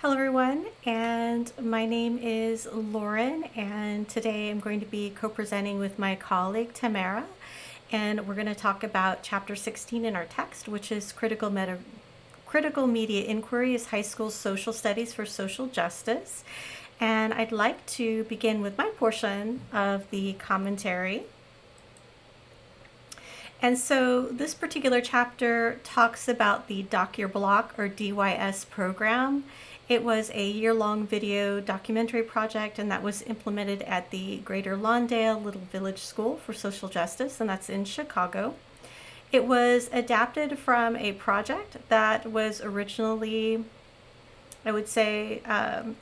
Hello everyone, and my name is Lorin, and today I'm going to be co-presenting with my colleague Tamera, and we're going to talk about chapter 16 in our text, which is critical media inquiry is high school social studies for social justice. And I'd like to begin with my portion of the commentary. And so this particular chapter talks about the Doc Your Block, or DYS program. It was a year-long video documentary project, and that was implemented at the Greater Lawndale Little Village School for Social Justice, and that's in Chicago. It was adapted from a project that was originally, I would say,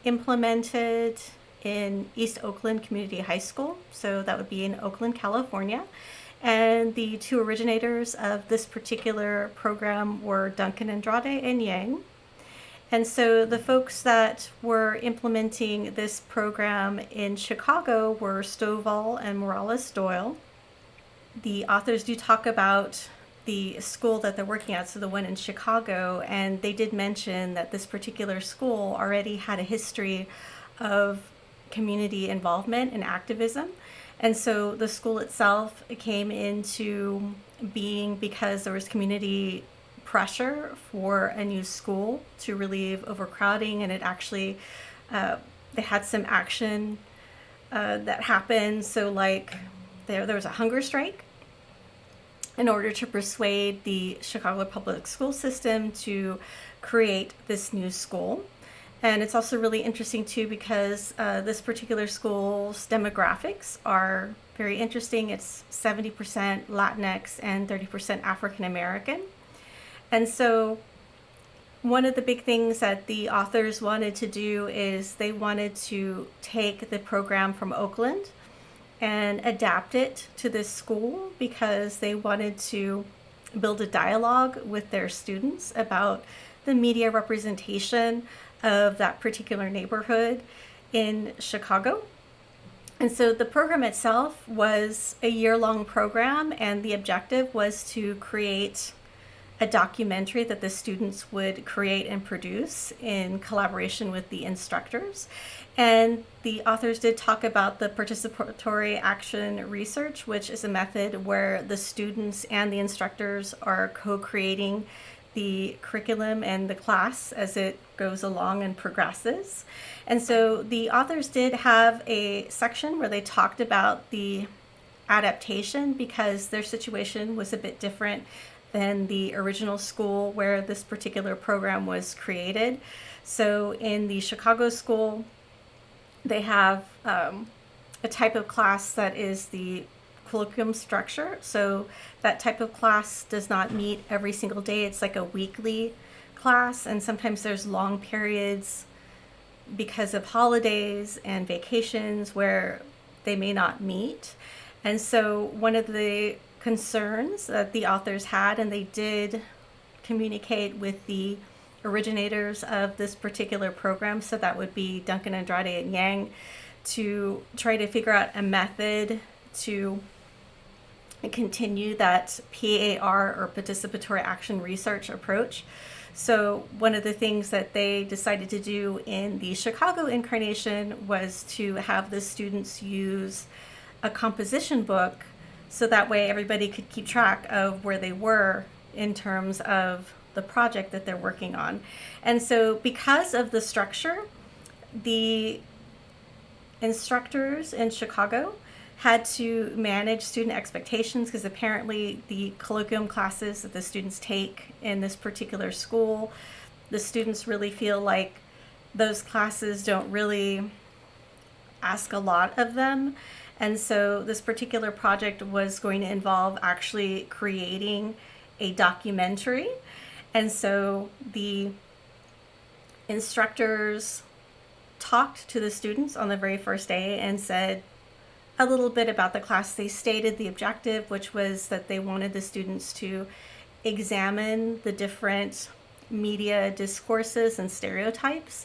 implemented in East Oakland Community High School. So that would be in Oakland, California. And the two originators of this particular program were Duncan Andrade and Yang. And so the folks that were implementing this program in Chicago were Stovall and Morales Doyle. The authors do talk about the school that they're working at, so the one in Chicago, and they did mention that this particular school already had a history of community involvement and activism. And so the school itself came into being because there was community pressure for a new school to relieve overcrowding, and it actually, they had some action that happened. So like there was a hunger strike in order to persuade the Chicago public school system to create this new school. And it's also really interesting too because this particular school's demographics are very interesting. It's 70% Latinx and 30% African American. And so one of the big things that the authors wanted to do is they wanted to take the program from Oakland and adapt it to this school because they wanted to build a dialogue with their students about the media representation of that particular neighborhood in Chicago. And so the program itself was a year-long program, and the objective was to create a documentary that the students would create and produce in collaboration with the instructors. And the authors did talk about the participatory action research, which is a method where the students and the instructors are co-creating the curriculum and the class as it goes along and progresses. And so the authors did have a section where they talked about the adaptation because their situation was a bit different than the original school where this particular program was created. So in the Chicago school, they have a type of class that is the colloquium structure. So that type of class does not meet every single day. It's like a weekly class, and sometimes there's long periods because of holidays and vacations where they may not meet. And so one of the concerns that the authors had, and they did communicate with the originators of this particular program, so that would be Duncan Andrade and Yang, to try to figure out a method to continue that PAR, or participatory action research approach. So one of the things that they decided to do in the Chicago incarnation was to have the students use a composition book, so that way everybody could keep track of where they were in terms of the project that they're working on. And so because of the structure, the instructors in Chicago had to manage student expectations because apparently the colloquium classes that the students take in this particular school, the students really feel like those classes don't really ask a lot of them. And so this particular project was going to involve actually creating a documentary. And so the instructors talked to the students on the very first day and said a little bit about the class. They stated the objective, which was that they wanted the students to examine the different media discourses and stereotypes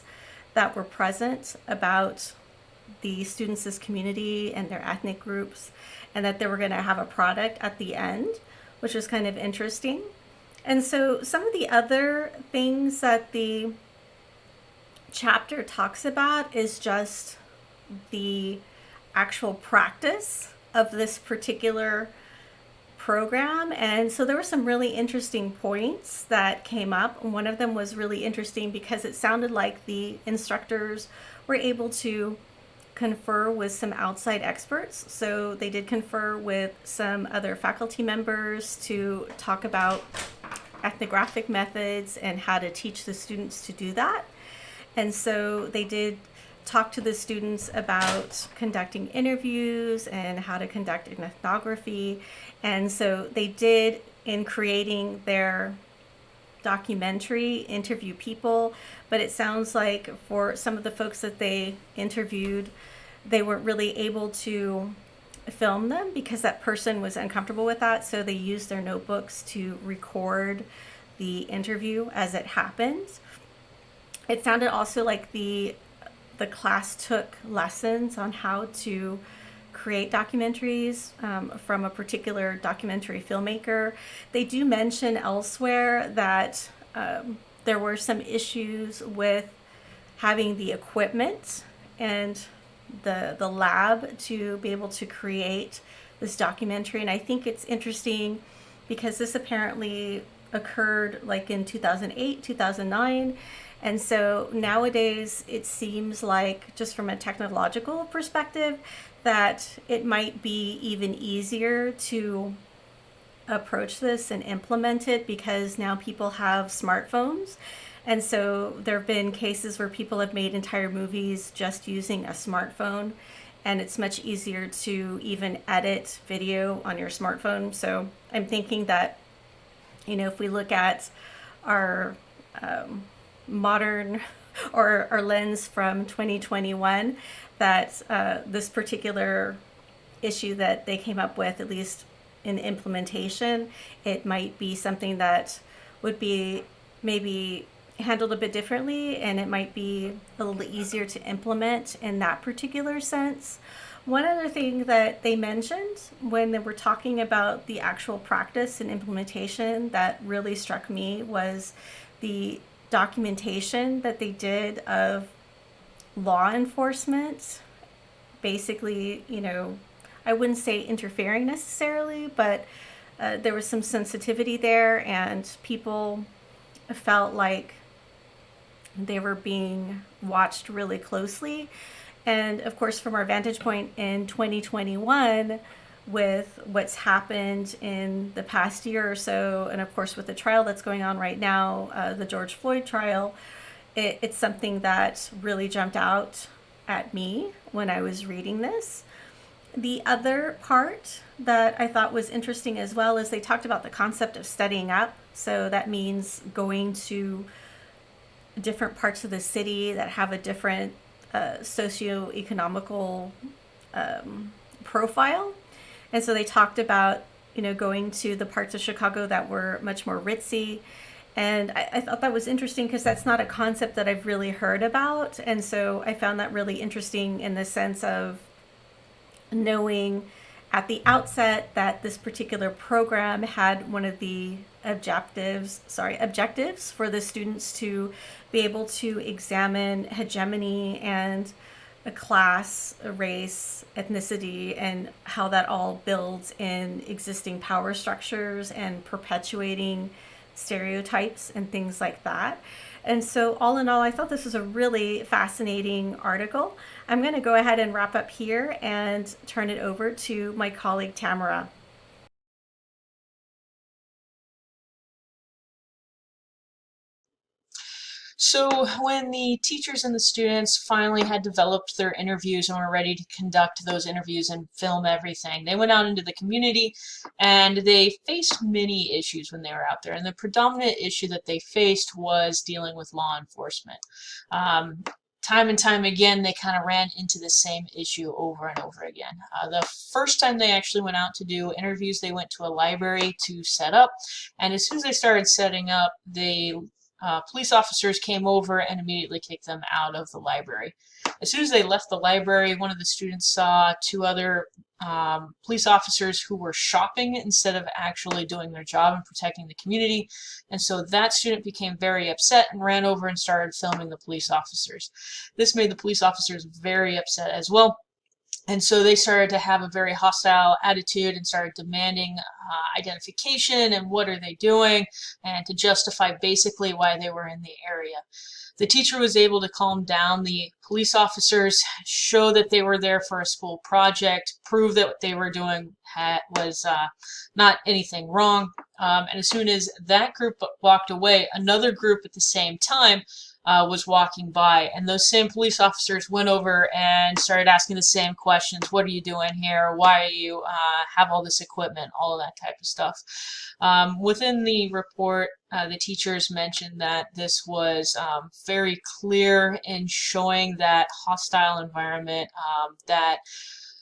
that were present about the students' community and their ethnic groups, and that they were going to have a product at the end, which was kind of interesting. And so some of the other things that the chapter talks about is just the actual practice of this particular program. And so there were some really interesting points that came up. One of them was really interesting because it sounded like the instructors were able to confer with some outside experts. So they did confer with some other faculty members to talk about ethnographic methods and how to teach the students to do that. And so they did talk to the students about conducting interviews and how to conduct an ethnography. And so they did, in creating their documentary, interview people, but it sounds like for some of the folks that they interviewed, they weren't really able to film them because that person was uncomfortable with that. So they used their notebooks to record the interview as it happened. It sounded also like the class took lessons on how to create documentaries from a particular documentary filmmaker. They do mention elsewhere that there were some issues with having the equipment and the lab to be able to create this documentary. And I think it's interesting because this apparently occurred like in 2008, 2009. And so nowadays it seems like, just from a technological perspective, that it might be even easier to approach this and implement it because now people have smartphones. And so there have been cases where people have made entire movies just using a smartphone, and it's much easier to even edit video on your smartphone. So I'm thinking that, if we look at our modern or our lens from 2021, that this particular issue that they came up with, at least in implementation, it might be something that would be maybe handled a bit differently, and it might be a little easier to implement in that particular sense. One other thing that they mentioned when they were talking about the actual practice and implementation that really struck me was the documentation that they did of law enforcement. Basically, I wouldn't say interfering necessarily, but there was some sensitivity there, and people felt like they were being watched really closely. And of course, from our vantage point in 2021, with what's happened in the past year or so, and of course with the trial that's going on right now, the George Floyd trial, it's something that really jumped out at me when I was reading this. The other part that I thought was interesting as well is they talked about the concept of studying up. So that means going to different parts of the city that have a different socioeconomical profile. And so they talked about, going to the parts of Chicago that were much more ritzy. And I thought that was interesting because that's not a concept that I've really heard about. And so I found that really interesting in the sense of knowing at the outset that this particular program had one of the objectives for the students to be able to examine hegemony and a class, a race, ethnicity, and how that all builds in existing power structures and perpetuating stereotypes and things like that. And so all in all, I thought this was a really fascinating article. I'm going to go ahead and wrap up here and turn it over to my colleague Tamera. So, when the teachers and the students finally had developed their interviews and were ready to conduct those interviews and film everything, they went out into the community and they faced many issues when they were out there. And the predominant issue that they faced was dealing with law enforcement. Time and time again, they kind of ran into the same issue over and over again. The first time they actually went out to do interviews, they went to a library to set up. And as soon as they started setting up, they police officers came over and immediately kicked them out of the library. As soon as they left the library, one of the students saw two other police officers who were shopping instead of actually doing their job and protecting the community. And so that student became very upset and ran over and started filming the police officers. This made the police officers very upset as well. And so they started to have a very hostile attitude and started demanding identification and what are they doing, and to justify basically why they were in the area. The teacher was able to calm down the police officers, show that they were there for a school project, prove that what they were doing was not anything wrong. And as soon as that group walked away, another group at the same time was walking by, and those same police officers went over and started asking the same questions. What are you doing here? Why do you have all this equipment? All of that type of stuff. Within the report, the teachers mentioned that this was very clear in showing that hostile environment, that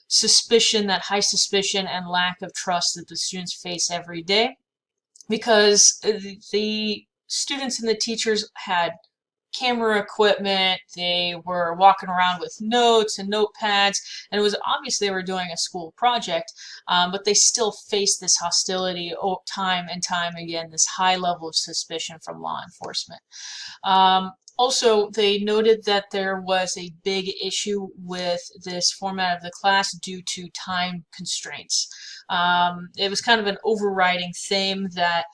suspicion, that high suspicion and lack of trust that the students face every day, because the students and the teachers had camera equipment, they were walking around with notes and notepads, and it was obvious they were doing a school project, but they still faced this hostility time and time again, this high level of suspicion from law enforcement. Also, they noted that there was a big issue with this format of the class due to time constraints. It was kind of an overriding theme that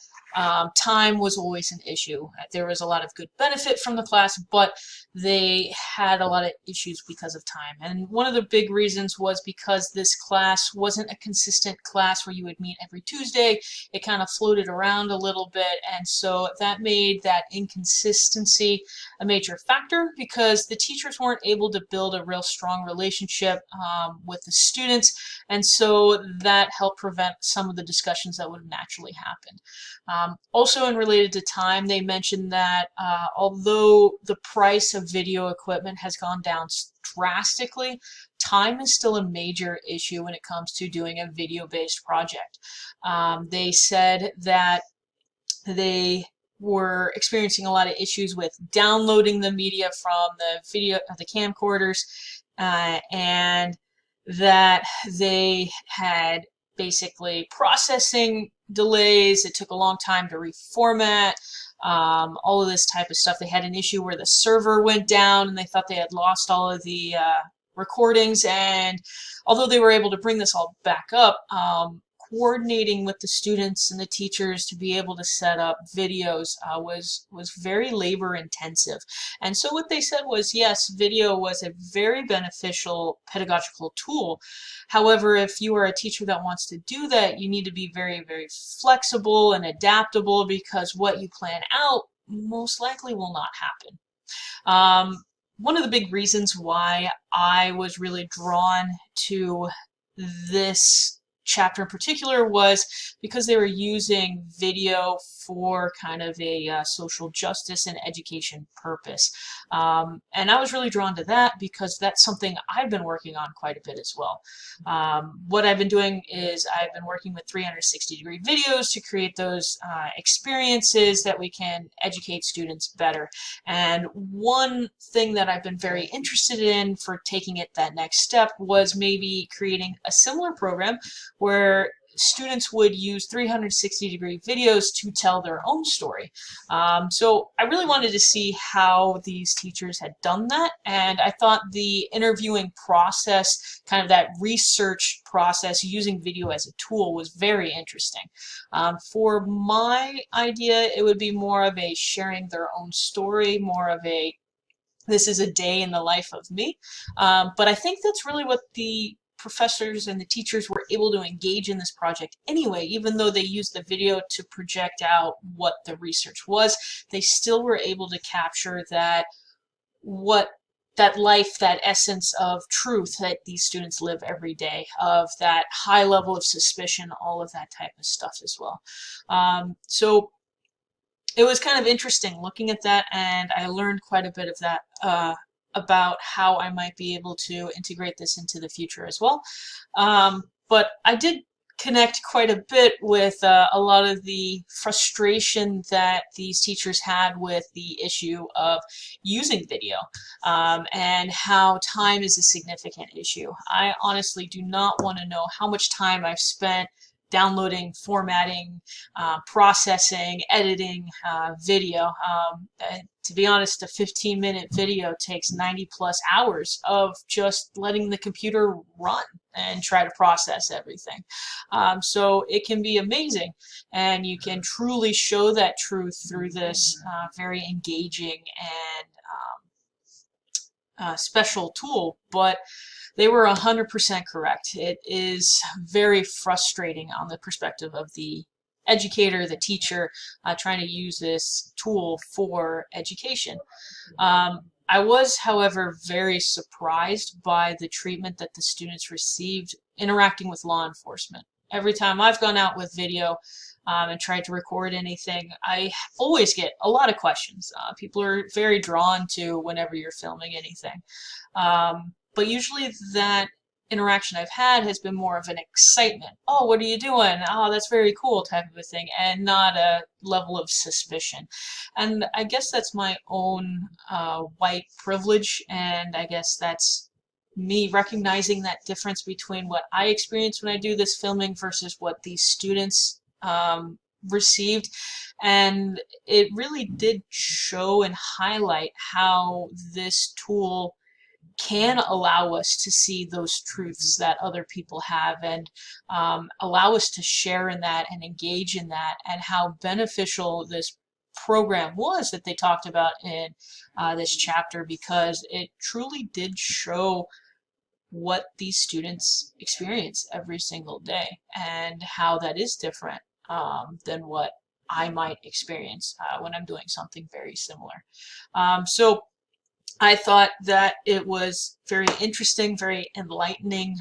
time was always an issue. There was a lot of good benefit from the class, but they had a lot of issues because of time. And one of the big reasons was because this class wasn't a consistent class where you would meet every Tuesday. It kind of floated around a little bit, and so that made that inconsistency a major factor, because the teachers weren't able to build a real strong relationship with the students, and so that helped prevent some of the discussions that would have naturally happened. Also, in related to time, they mentioned that although the price of video equipment has gone down drastically, time is still a major issue when it comes to doing a video-based project. They said that they were experiencing a lot of issues with downloading the media from the camcorders, and that they had basically processing delays. It took a long time to reformat, all of this type of stuff. They had an issue where the server went down and they thought they had lost all of the recordings, and although they were able to bring this all back up, coordinating with the students and the teachers to be able to set up videos was very labor intensive. And so what they said was, yes, video was a very beneficial pedagogical tool. However, if you are a teacher that wants to do that, you need to be very, very flexible and adaptable, because what you plan out most likely will not happen. One of the big reasons why I was really drawn to this chapter in particular was because they were using video for kind of a social justice and education purpose. And I was really drawn to that because that's something I've been working on quite a bit as well. What I've been doing is I've been working with 360-degree videos to create those experiences that we can educate students better. And one thing that I've been very interested in for taking it that next step was maybe creating a similar program where students would use 360-degree videos to tell their own story. So I really wanted to see how these teachers had done that, and I thought the interviewing process, kind of that research process using video as a tool, was very interesting. For my idea, it would be more of a sharing their own story, more of a this is a day in the life of me. But I think that's really what the professors and the teachers were able to engage in this project anyway. Even though they used the video to project out what the research was, they still were able to capture that life, that essence of truth that these students live every day, of that high level of suspicion, all of that type of stuff as well. So it was kind of interesting looking at that, and I learned quite a bit of that about how I might be able to integrate this into the future as well. But I did connect quite a bit with a lot of the frustration that these teachers had with the issue of using video, and how time is a significant issue. I honestly do not want to know how much time I've spent downloading, formatting, processing, editing video. To be honest, a 15-minute video takes 90 plus hours of just letting the computer run and try to process everything. So it can be amazing, and you can truly show that truth through this very engaging and special tool. But they were 100% correct. It is very frustrating on the perspective of the educator, the teacher, trying to use this tool for education. I was, however, very surprised by the treatment that the students received interacting with law enforcement. Every time I've gone out with video and tried to record anything, I always get a lot of questions. People are very drawn to whenever you're filming anything. But usually that interaction I've had has been more of an excitement. Oh, what are you doing? Oh, that's very cool type of a thing, and not a level of suspicion. And I guess that's my own white privilege, and I guess that's me recognizing that difference between what I experience when I do this filming versus what these students received. And it really did show and highlight how this tool can allow us to see those truths that other people have, and allow us to share in that and engage in that, and how beneficial this program was that they talked about in this chapter, because it truly did show what these students experience every single day and how that is different than what I might experience when I'm doing something very similar. So I thought that it was very interesting, very enlightening,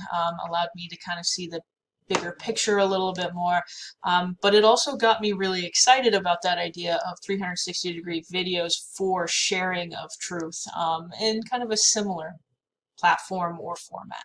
allowed me to kind of see the bigger picture a little bit more, but it also got me really excited about that idea of 360-degree videos for sharing of truth in kind of a similar platform or format.